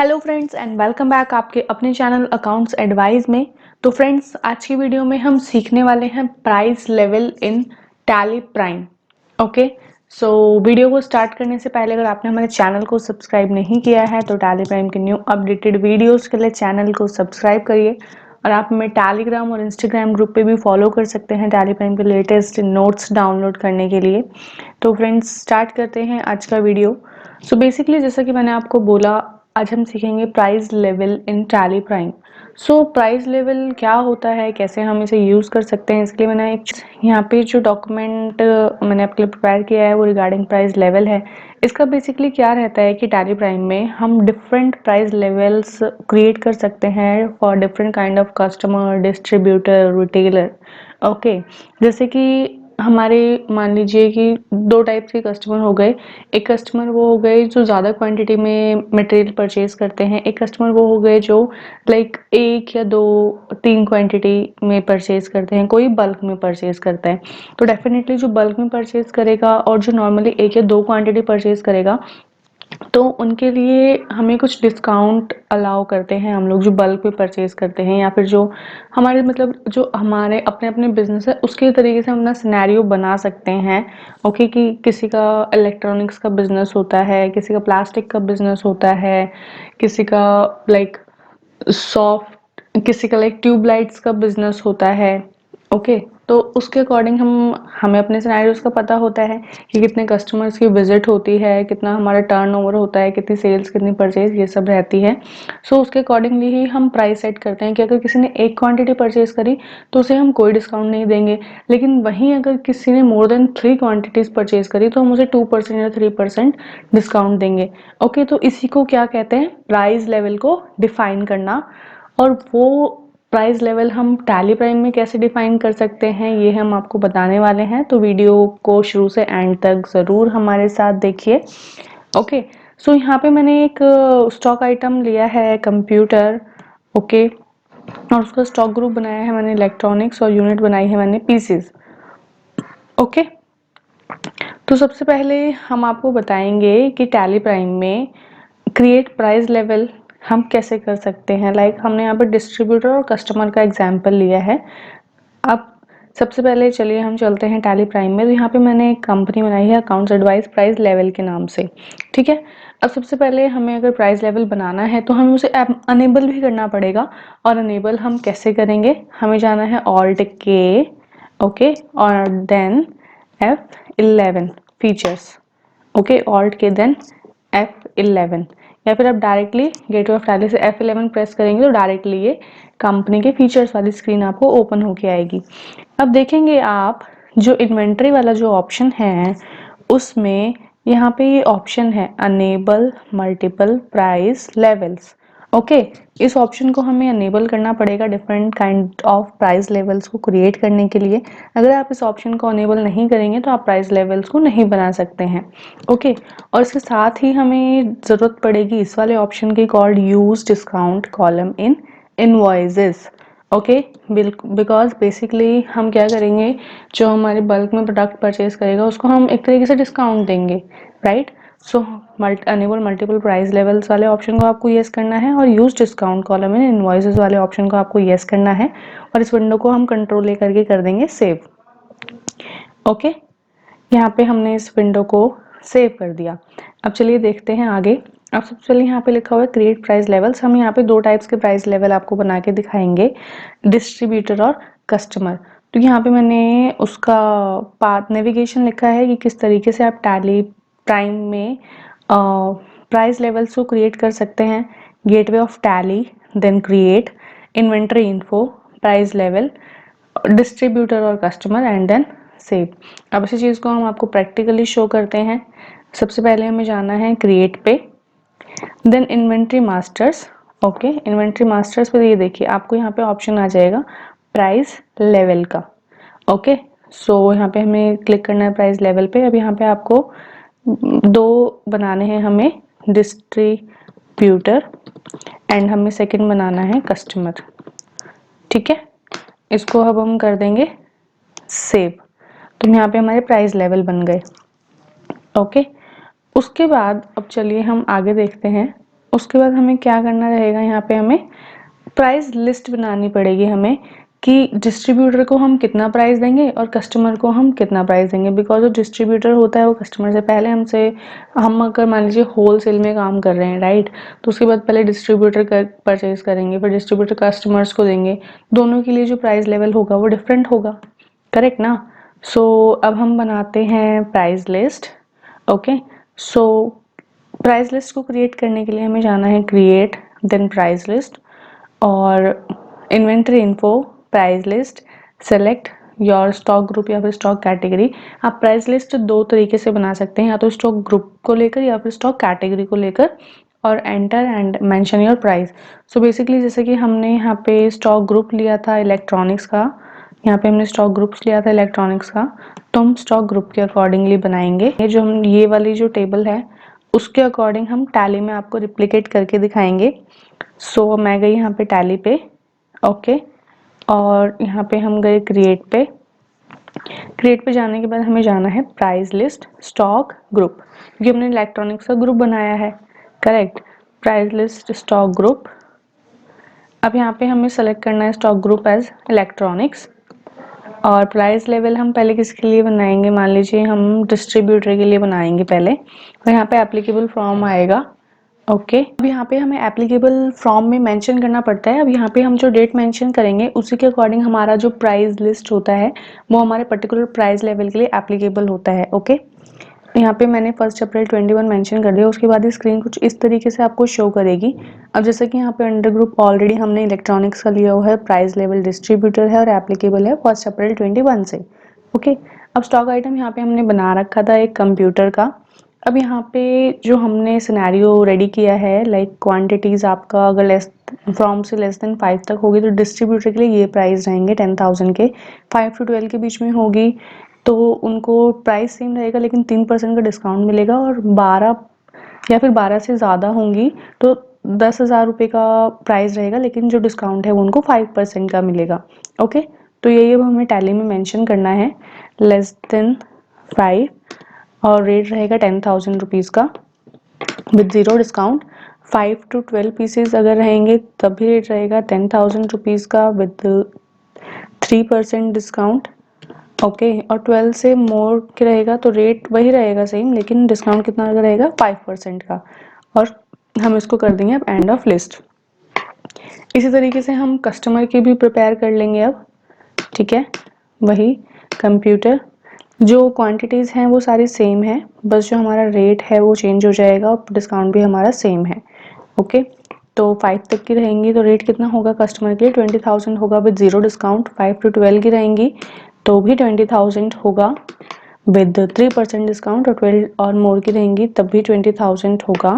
Hello friends and welcome back आपके अपने channel accounts advice में। तो फ्रेंड्स, आज की वीडियो में हम सीखने वाले हैं price level in tally prime. Okay, so video को स्टार्ट करने से पहले अगर आपने हमारे चैनल को सब्सक्राइब नहीं किया है तो टैली प्राइम के न्यू अपडेटेड वीडियोस के लिए चैनल को सब्सक्राइब करिए। और आप हमें टेलीग्राम और इंस्टाग्राम ग्रुप पे भी फॉलो कर सकते हैं टैली प्राइम के लेटेस्ट नोट्स डाउनलोड करने के लिए। तो फ्रेंड्स, स्टार्ट करते हैं आज का वीडियो। सो बेसिकली जैसा कि मैंने आपको बोला, आज हम सीखेंगे price level in tally prime. So price level क्या होता है, कैसे हम इसे यूज़ कर सकते हैं, इसके लिए मैंने एक यहाँ पे जो डॉक्यूमेंट मैंने आपके लिए प्रिपेयर किया है वो रिगार्डिंग प्राइस लेवल है। इसका बेसिकली क्या रहता है कि टैली प्राइम में हम डिफरेंट प्राइस लेवल्स क्रिएट कर सकते हैं for different kind of customer, distributor, retailer. Okay, जैसे कि हमारे मान लीजिए कि दो टाइप्स के कस्टमर हो गए। एक कस्टमर वो हो गए जो ज़्यादा क्वांटिटी में मटेरियल परचेज करते हैं, एक कस्टमर वो हो गए जो लाइक एक या दो तीन क्वांटिटी में परचेज करते हैं, कोई बल्क में परचेज करता है। तो डेफिनेटली जो बल्क में परचेज करेगा और जो नॉर्मली एक या दो क्वांटिटी परचेज करेगा, तो उनके लिए हमें कुछ डिस्काउंट अलाउ करते हैं हम लोग जो बल्क में परचेज करते हैं, या फिर जो हमारे मतलब जो हमारे अपने अपने बिजनेस है उसके तरीके से हम अपना सिनेरियो बना सकते हैं। ओके, कि किसी का इलेक्ट्रॉनिक्स का बिजनेस होता है, किसी का प्लास्टिक का बिजनेस होता है, किसी का लाइक सॉफ्ट, किसी का लाइक ट्यूबलाइट्स का बिजनेस होता है। ओके, तो उसके अकॉर्डिंग हमें अपने सिनेरियोज का पता होता है कि कितने कस्टमर्स की विजिट होती है, कितना हमारा टर्नओवर होता है, कितनी सेल्स, कितनी परचेज, ये सब रहती है। सो उसके अकॉर्डिंगली ही हम प्राइस सेट करते हैं कि अगर किसी ने एक क्वांटिटी परचेज करी तो उसे हम कोई डिस्काउंट नहीं देंगे, लेकिन वहीं अगर किसी ने मोर देन 3 क्वांटिटीज परचेज करी तो हम उसे 2% या 3% डिस्काउंट देंगे। ओके, तो इसी को क्या कहते हैं, प्राइस लेवल को डिफाइन करना। और वो प्राइस लेवल हम टैली प्राइम में कैसे डिफाइन कर सकते हैं ये हम आपको बताने वाले हैं, तो वीडियो को शुरू से एंड तक ज़रूर हमारे साथ देखिए। ओके, सो यहाँ पे मैंने एक स्टॉक आइटम लिया है कंप्यूटर। ओके, और उसका स्टॉक ग्रुप बनाया है मैंने इलेक्ट्रॉनिक्स और यूनिट बनाई है मैंने पीसीज। ओके, तो सबसे पहले हम आपको बताएंगे कि टैली प्राइम में क्रिएट प्राइस लेवल हम कैसे कर सकते हैं। लाइक हमने यहाँ पर डिस्ट्रीब्यूटर और कस्टमर का एग्जाम्पल लिया है। अब सबसे पहले चलिए हम चलते हैं टैली प्राइम में। तो यहाँ पे मैंने एक कंपनी बनाई है अकाउंट्स एडवाइस प्राइस लेवल के नाम से। ठीक है, अब सबसे पहले हमें अगर प्राइस लेवल बनाना है तो हमें उसे अनेबल भी करना पड़ेगा। और अनेबल हम कैसे करेंगे, हमें जाना है ऑल्ट के, ओके, और then F11 features. Okay, alt K then F11, या फिर आप डायरेक्टली गेटवे ऑफ टैली से F11 प्रेस करेंगे तो डायरेक्टली ये कंपनी के फीचर्स वाली स्क्रीन आपको ओपन होके आएगी। अब देखेंगे आप जो इन्वेंट्री वाला जो ऑप्शन है उसमें यहाँ पे ये ऑप्शन है enable multiple price levels. Okay, इस ऑप्शन को हमें अनेबल करना पड़ेगा different kind of price levels को क्रिएट करने के लिए। अगर आप इस ऑप्शन को अनेबल नहीं करेंगे तो आप प्राइस लेवल्स को नहीं बना सकते हैं। ओके, और इसके साथ ही हमें ज़रूरत पड़ेगी इस वाले ऑप्शन की, called use discount column in invoices. Okay, because basically हम क्या करेंगे, जो हमारे बल्क में प्रोडक्ट परचेज करेगा उसको हम एक तरीके से डिस्काउंट देंगे, राइट। सो अनेबल मल्टीपल प्राइस लेवल्स वाले ऑप्शन को आपको येस करना है और use discount column in invoices वाले ऑप्शन को आपको येस करना है। और इस विंडो को हम कंट्रोल ले करके कर देंगे सेव। ओके, यहाँ पे हमने इस विंडो को सेव कर दिया। अब चलिए देखते हैं आगे। अब सबसे पहले यहाँ पे लिखा हुआ है क्रिएट प्राइस लेवल्स। हम यहाँ पे दो टाइप्स के प्राइस लेवल आपको बना के दिखाएंगे, डिस्ट्रीब्यूटर और कस्टमर। तो यहाँ पे मैंने उसका पाथ नेविगेशन लिखा है कि किस तरीके से आप टैली प्राइम में प्राइस लेवल्स को क्रिएट कर सकते हैं। Gateway of Tally, then create, inventory info, price level, distributor और कस्टमर, एंड देन सेव। अब इसी चीज़ को हम आपको प्रैक्टिकली शो करते हैं। सबसे पहले हमें जाना है क्रिएट पे, then inventory masters. Okay, inventory masters पे ये देखिए आपको यहाँ पे ऑप्शन आ जाएगा प्राइस लेवल का। ओके, सो यहाँ पे हमें क्लिक करना है प्राइस लेवल पे। अब यहाँ पे आपको दो बनाने हैं हमें, डिस्ट्रीब्यूटर एंड हमें सेकंड बनाना है कस्टमर। ठीक है, इसको अब हम कर देंगे सेव। तो यहाँ पे हमारे प्राइस लेवल बन गए। ओके, उसके बाद अब चलिए हम आगे देखते हैं उसके बाद हमें क्या करना रहेगा, यहाँ पे हमें प्राइस लिस्ट बनानी पड़ेगी हमें कि डिस्ट्रीब्यूटर को हम कितना प्राइस देंगे और कस्टमर को हम कितना प्राइस देंगे। बिकॉज जो डिस्ट्रीब्यूटर होता है वो कस्टमर से पहले हमसे, हम अगर मान लीजिए होल सेल में काम कर रहे हैं राइट, तो उसके बाद पहले डिस्ट्रीब्यूटर का परचेज करेंगे, फिर डिस्ट्रीब्यूटर कस्टमर्स को देंगे। दोनों के लिए जो प्राइस लेवल होगा वो डिफरेंट होगा, करेक्ट ना। सो अब हम बनाते हैं price list. Okay, so price list को क्रिएट करने के लिए हमें जाना है क्रिएट, देन प्राइस लिस्ट, और inventory info, price list, select your stock group या फिर स्टॉक कैटेगरी। आप प्राइस लिस्ट दो तरीके से बना सकते हैं, या तो स्टॉक ग्रुप को लेकर या फिर स्टॉक कैटेगरी को लेकर, और enter and mention your price. So basically जैसे कि हमने यहाँ पे स्टॉक ग्रुप लिया था इलेक्ट्रॉनिक्स का, यहाँ पे हमने स्टॉक ग्रुप्स लिया था इलेक्ट्रॉनिक्स का, तो हम स्टॉक ग्रुप के अकॉर्डिंगली बनाएंगे। ये जो हम ये वाली जो टेबल है उसके अकॉर्डिंग हम टैली में आपको रिप्लिकेट करके दिखाएंगे। सो मैं गई यहाँ पे टैली पे, ओके, और यहाँ पे हम गए क्रिएट पे। क्रिएट पे जाने के बाद हमें जाना है प्राइस लिस्ट स्टॉक ग्रुप, क्योंकि हमने इलेक्ट्रॉनिक्स का ग्रुप बनाया है, correct. Price list stock group, अब यहाँ पे हमें सेलेक्ट करना है स्टॉक ग्रुप एज इलेक्ट्रॉनिक्स, और प्राइस लेवल हम पहले किसके लिए बनाएंगे, मान लीजिए हम डिस्ट्रीब्यूटर के लिए बनाएंगे पहले, और यहाँ पे एप्लीकेबल फ्रॉम आएगा। ओके, अब यहाँ पे हमें एप्लीकेबल फ्रॉम में मेंशन करना पड़ता है। अब यहाँ पे हम जो डेट मेंशन करेंगे उसी के अकॉर्डिंग हमारा जो प्राइस लिस्ट होता है वो हमारे पर्टिकुलर प्राइस लेवल के लिए एप्लीकेबल होता है। ओके, यहाँ पे मैंने 1 अप्रैल 21 मेंशन कर दिया। उसके बाद स्क्रीन कुछ इस तरीके से आपको शो करेगी। अब जैसे कि यहाँ पे अंडर ग्रुप ऑलरेडी हमने इलेक्ट्रॉनिक्स का लिया हुआ है, प्राइस लेवल डिस्ट्रीब्यूटर है और एप्लीकेबल है 1 अप्रैल 21 से। ओके, अब स्टॉक आइटम यहाँ पे हमने बना रखा था एक कंप्यूटर का। अब यहाँ पे जो हमने सिनेरियो रेडी किया है, लाइक क्वांटिटीज आपका अगर लेस फ्रॉम से लेस देन 5 तक होगी तो डिस्ट्रीब्यूटर के लिए ये प्राइस रहेंगे 10,000 के, 5 to 12 के बीच में होगी तो उनको प्राइस सेम रहेगा लेकिन 3% का डिस्काउंट मिलेगा, और 12 या फिर 12 से ज़्यादा होंगी तो 10,000 रुपये का प्राइस रहेगा, लेकिन जो डिस्काउंट है वो उनको 5% का मिलेगा। ओके, तो यही अब हमें टैली में मेंशन करना है, लेस देन 5, और रेट रहेगा 10,000 रुपीज़ का with zero discount. 5 to 12 pieces अगर रहेंगे तब भी रेट रहेगा 10,000 रुपीज़ का विद 3% डिस्काउंट। ओके, और 12 से मोर के रहेगा तो रेट वही रहेगा सेम, लेकिन डिस्काउंट कितना रहेगा 5% का, और हम इसको कर देंगे अब एंड ऑफ लिस्ट। इसी तरीके से हम कस्टमर की भी प्रिपेयर कर लेंगे अब, ठीक है। वही कंप्यूटर, जो क्वांटिटीज़ हैं वो सारी सेम है, बस जो हमारा रेट है वो चेंज हो जाएगा और डिस्काउंट भी हमारा सेम है। ओके, तो 5 तक की रहेंगी तो रेट कितना होगा कस्टमर के लिए 20,000 होगा विद ज़ीरो डिस्काउंट। 5 to 12 की रहेंगी तो भी 20,000 होगा विद 3% डिस्काउंट, और 12 और मोर की रहेंगी तब भी 20,000 होगा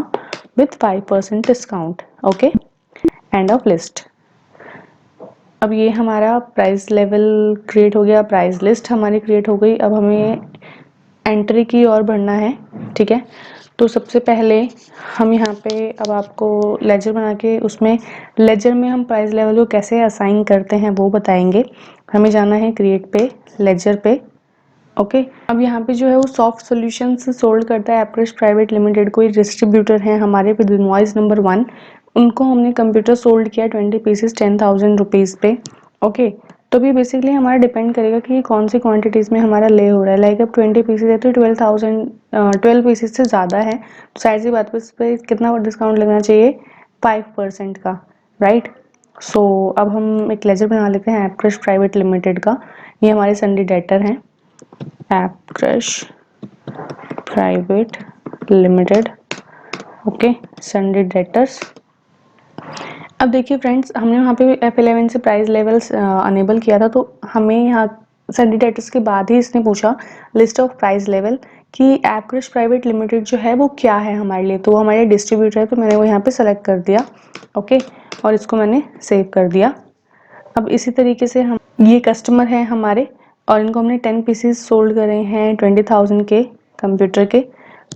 with 5% discount. Okay, end of list. अब ये हमारा प्राइस लेवल क्रिएट हो गया, प्राइस लिस्ट हमारी क्रिएट हो गई। अब हमें एंट्री की और बढ़ना है, ठीक है। तो सबसे पहले हम यहाँ पे अब आपको लेजर बना के उसमें लेजर में हम प्राइस लेवल को कैसे असाइन करते हैं वो बताएंगे। हमें जाना है क्रिएट पे, लेजर पे। ओके, अब यहाँ पे जो है वो सॉफ्ट सॉल्यूशन से सोल्ड करता है एप्रेश प्राइवेट लिमिटेड, कोई डिस्ट्रीब्यूटर है हमारे पे इनवॉइस नंबर 1, उनको हमने कंप्यूटर सोल्ड किया 20 पीसेस 10,000 रुपीज़ पे। ओके, तो भी बेसिकली हमारा डिपेंड करेगा कि कौन सी क्वांटिटीज़ में हमारा ले हो रहा है। लाइक अब 20 पीसेज है तो 12 पीसेज से ज़्यादा है तो साइड सी बात पे इस पर कितना डिस्काउंट लगना चाहिए 5% का, राइट। सो अब हम एक लेजर बना लेते हैं एप्रेश प्राइवेट लिमिटेड का। ये हमारे संडे डेटर हैं, एप्रेश प्राइवेट लिमिटेड। ओके, संडे डेटर्स। अब देखिए फ्रेंड्स, हमने वहाँ पे F11 से प्राइस लेवल्स अनेबल किया था, तो हमें यहाँ संडे डेटर्स के बाद ही इसने पूछा लिस्ट ऑफ प्राइस लेवल कि एप्रेश प्राइवेट लिमिटेड जो है वो क्या है हमारे लिए। तो वो हमारे डिस्ट्रीब्यूटर है तो मैंने वो यहाँ पे सेलेक्ट कर दिया। ओके, और इसको मैंने सेव कर दिया। अब इसी तरीके से हम, ये कस्टमर हैं हमारे और इनको हमने 10 पीसेस सोल्ड करे हैं 20,000 के कंप्यूटर के।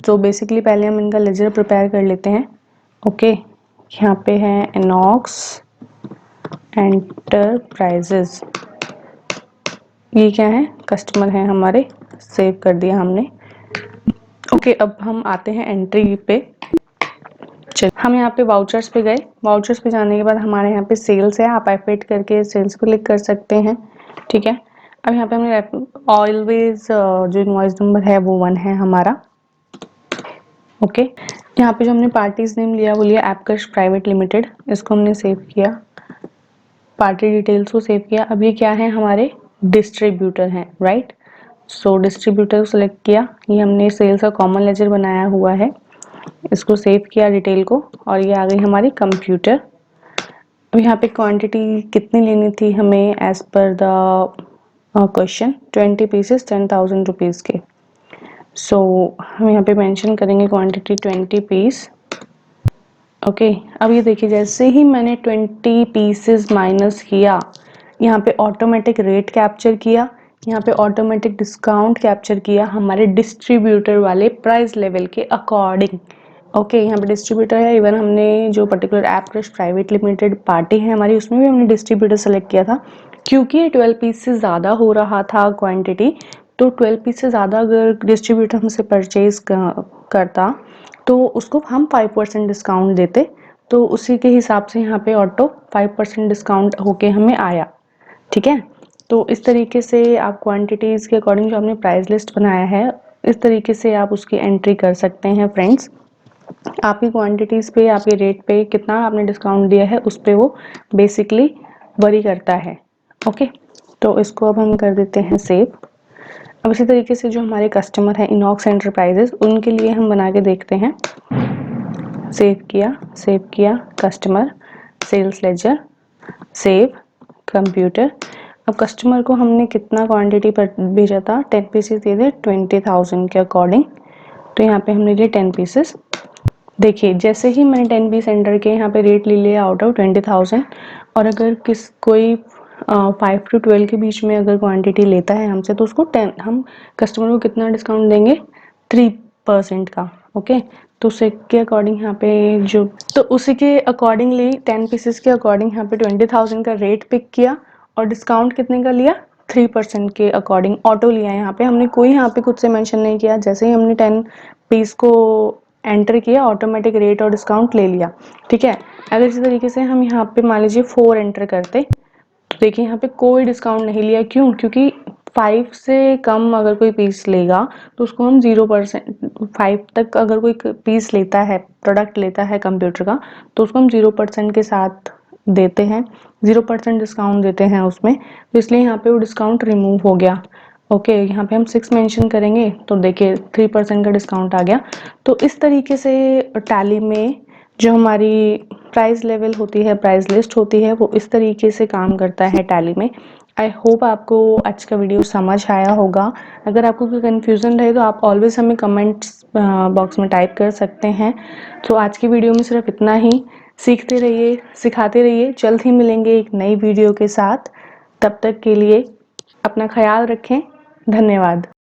तो बेसिकली पहले हम इनका लेजर प्रिपेयर कर लेते हैं। ओके, यहाँ पे है इनॉक्स एंटरप्राइजेज, ये क्या है कस्टमर हैं हमारे, सेव कर दिया हमने। ओके, अब हम आते हैं एंट्री पे। चलिए हम यहाँ पे वाउचर्स पे गए। वाउचर्स पे जाने के बाद हमारे यहाँ पे सेल्स है, आप F8 करके सेल्स को क्लिक कर सकते हैं, ठीक है। अब यहाँ पे हमने ऑलवेज जो इनवॉइस नंबर है वो 1 है हमारा, ओके। यहाँ पे जो हमने पार्टीज नेम लिया वो लिया एपकश प्राइवेट लिमिटेड, इसको हमने सेव किया, पार्टी डिटेल्स को सेव किया। अब ये क्या है, हमारे डिस्ट्रीब्यूटर हैं, राइट। सो डिस्ट्रीब्यूटर को सिलेक्ट किया, ये हमने सेल्स का कॉमन लेजर बनाया हुआ है, इसको सेव किया डिटेल को, और ये आ गई हमारी कंप्यूटर। अब यहाँ पे क्वांटिटी कितनी लेनी थी हमें as per the question, 20 pieces 10,000 rupees के। सो हम यहाँ पे मेंशन करेंगे क्वांटिटी 20 पीस, ओके। अब ये देखिए जैसे ही मैंने 20 पीसेस माइनस किया, यहाँ पे ऑटोमेटिक रेट कैप्चर किया, यहाँ पे ऑटोमेटिक डिस्काउंट कैप्चर किया हमारे डिस्ट्रीब्यूटर वाले प्राइस लेवल के अकॉर्डिंग, ओके। यहाँ पे डिस्ट्रीब्यूटर है, इवन हमने जो पर्टिकुलर एपकश प्राइवेट लिमिटेड पार्टी है हमारी, उसमें भी हमने डिस्ट्रीब्यूटर सेलेक्ट किया था, क्योंकि 12 पीस से ज़्यादा हो रहा था क्वांटिटी, तो 12 पीस से ज़्यादा अगर डिस्ट्रीब्यूटर हमसे परचेज करता तो उसको हम 5% डिस्काउंट देते, तो उसी के हिसाब से यहाँ पे ऑटो 5% डिस्काउंट होके हमें आया, ठीक है। तो इस तरीके से आप क्वांटिटीज़ के अकॉर्डिंग जो हमने प्राइस लिस्ट बनाया है, इस तरीके से आप उसकी एंट्री कर सकते हैं फ्रेंड्स। आपकी क्वांटिटीज़ पे, आपके रेट पे कितना आपने डिस्काउंट दिया है उस पर वो बेसिकली वरी करता है, ओके। तो इसको अब हम कर देते हैं सेव। अब इसी तरीके से जो हमारे कस्टमर हैं इनॉक्स एंटरप्राइजेस, उनके लिए हम बना के देखते हैं। सेव किया customer, sales ledger, save computer. अब कस्टमर को हमने कितना क्वांटिटी पर भेजा था, 10 पीसेस दिए थे 20,000 के अकॉर्डिंग, तो यहाँ पे हमने लिए 10 पीसेस। देखिए जैसे ही मैंने 10 पीस एंटर किए, यहाँ पे रेट ले लिया आउट ऑफ 20,000, और अगर कोई 5 to 12 के बीच में अगर क्वांटिटी लेता है हमसे, तो उसको 10, हम कस्टमर को कितना डिस्काउंट देंगे, 3% का, ओके। तो उसी के अकॉर्डिंग यहाँ पे तो उसी के अकॉर्डिंगली 10 पीसेस के अकॉर्डिंग यहाँ पे 20,000 का रेट पिक किया, और डिस्काउंट कितने का लिया, 3% के अकॉर्डिंग ऑटो लिया। यहाँ पे हमने कोई यहाँ पे खुद से मेंशन नहीं किया, जैसे ही हमने 10 पीस को एंटर किया ऑटोमेटिक रेट और डिस्काउंट ले लिया, ठीक है। अगर इसी तरीके से हम यहाँ पे मान लीजिए 4 एंटर करते, तो देखिए यहाँ पे कोई डिस्काउंट नहीं लिया, क्यों, क्योंकि 5 से कम अगर कोई पीस लेगा तो उसको हम 0%, 5 तक अगर कोई पीस लेता है, प्रोडक्ट लेता है कंप्यूटर का, तो उसको हम 0% के साथ देते हैं, 0% डिस्काउंट देते हैं उसमें, तो इसलिए यहाँ पे वो डिस्काउंट रिमूव हो गया, ओके। यहाँ पे हम 6 मेंशन करेंगे तो देखिए 3% का डिस्काउंट आ गया। तो इस तरीके से टैली में जो हमारी प्राइस लेवल होती है, प्राइस लिस्ट होती है, वो इस तरीके से काम करता है टैली में। आई होप आपको आज का वीडियो समझ आया होगा। अगर आपको कोई कन्फ्यूज़न रहे तो आप ऑलवेज हमें कमेंट्स बॉक्स में टाइप कर सकते हैं। तो आज की वीडियो में सिर्फ इतना ही। सीखते रहिए, सिखाते रहिए। जल्द ही मिलेंगे एक नई वीडियो के साथ। तब तक के लिए अपना ख्याल रखें। धन्यवाद।